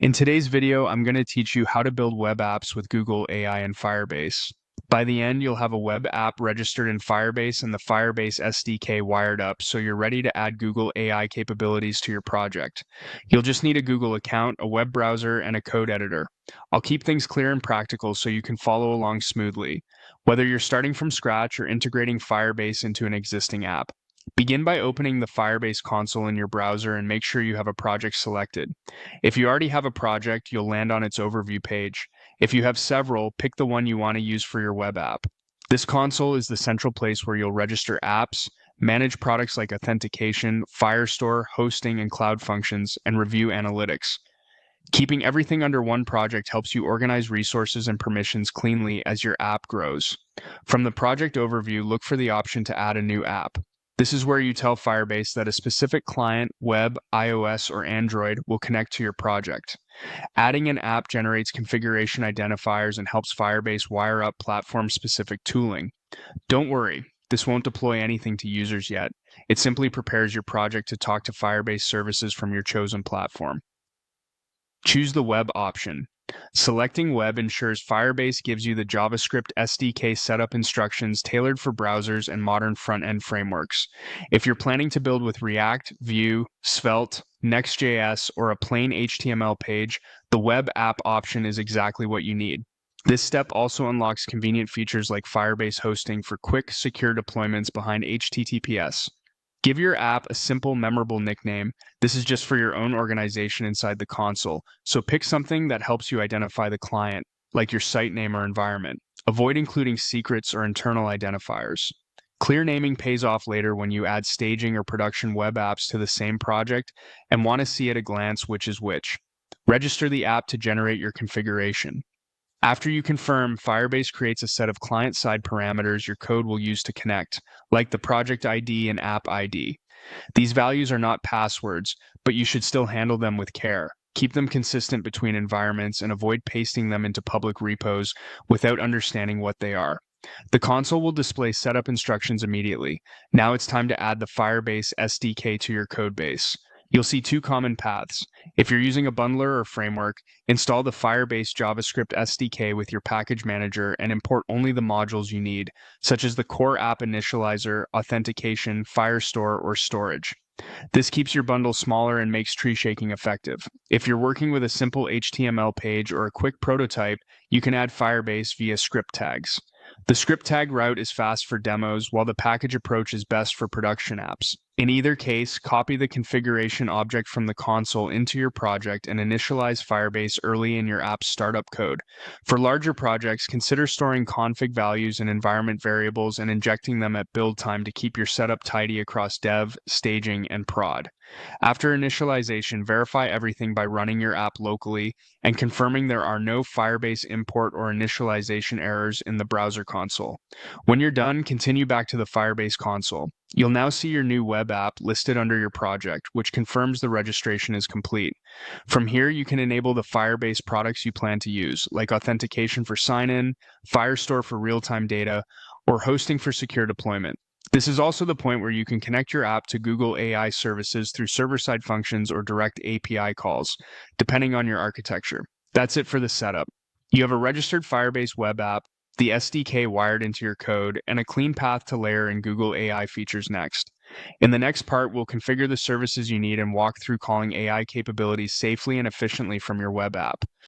In today's video, I'm going to teach you how to build web apps with Google AI and Firebase. By the end, you'll have a web app registered in Firebase and the Firebase SDK wired up, so you're ready to add Google AI capabilities to your project. You'll just need a Google account, a web browser, and a code editor. I'll keep things clear and practical so you can follow along smoothly, whether you're starting from scratch or integrating Firebase into an existing app. Begin by opening the Firebase console in your browser and make sure you have a project selected. If you already have a project, you'll land on its overview page. If you have several, pick the one you want to use for your web app. This console is the central place where you'll register apps, manage products like authentication, Firestore, hosting, and cloud functions, and review analytics. Keeping everything under one project helps you organize resources and permissions cleanly as your app grows. From the project overview, look for the option to add a new app. This is where you tell Firebase that a specific client, web, iOS, or Android will connect to your project. Adding an app generates configuration identifiers and helps Firebase wire up platform-specific tooling. Don't worry, this won't deploy anything to users yet. It simply prepares your project to talk to Firebase services from your chosen platform. Choose the web option. Selecting web ensures Firebase gives you the JavaScript SDK setup instructions tailored for browsers and modern front-end frameworks. If you're planning to build with React, Vue, Svelte, Next.js, or a plain HTML page, the web app option is exactly what you need. This step also unlocks convenient features like Firebase hosting for quick, secure deployments behind HTTPS. Give your app a simple, memorable nickname. This is just for your own organization inside the console, so pick something that helps you identify the client, like your site name or environment. Avoid including secrets or internal identifiers. Clear naming pays off later when you add staging or production web apps to the same project and want to see at a glance which is which. Register the app to generate your configuration. After you confirm, Firebase creates a set of client-side parameters your code will use to connect, like the project ID and app ID. These values are not passwords, but you should still handle them with care. Keep them consistent between environments and avoid pasting them into public repos without understanding what they are. The console will display setup instructions immediately. Now it's time to add the Firebase SDK to your codebase. You'll see two common paths. If you're using a bundler or framework, install the Firebase JavaScript SDK with your package manager and import only the modules you need, such as the core app initializer, authentication, Firestore, or storage. This keeps your bundle smaller and makes tree shaking effective. If you're working with a simple HTML page or a quick prototype, you can add Firebase via script tags. The script tag route is fast for demos, while the package approach is best for production apps. In either case, copy the configuration object from the console into your project and initialize Firebase early in your app's startup code. For larger projects, consider storing config values and environment variables and injecting them at build time to keep your setup tidy across dev, staging, and prod. After initialization, verify everything by running your app locally and confirming there are no Firebase import or initialization errors in the browser console. When you're done, continue back to the Firebase console. You'll now see your new web app listed under your project, which confirms the registration is complete. From here, you can enable the Firebase products you plan to use, like authentication for sign-in, Firestore for real-time data, or hosting for secure deployment. This is also the point where you can connect your app to Google AI services through server-side functions or direct API calls, depending on your architecture. That's it for the setup. You have a registered Firebase web app, the SDK wired into your code, and a clean path to layer in Google AI features next. In the next part, we'll configure the services you need and walk through calling AI capabilities safely and efficiently from your web app.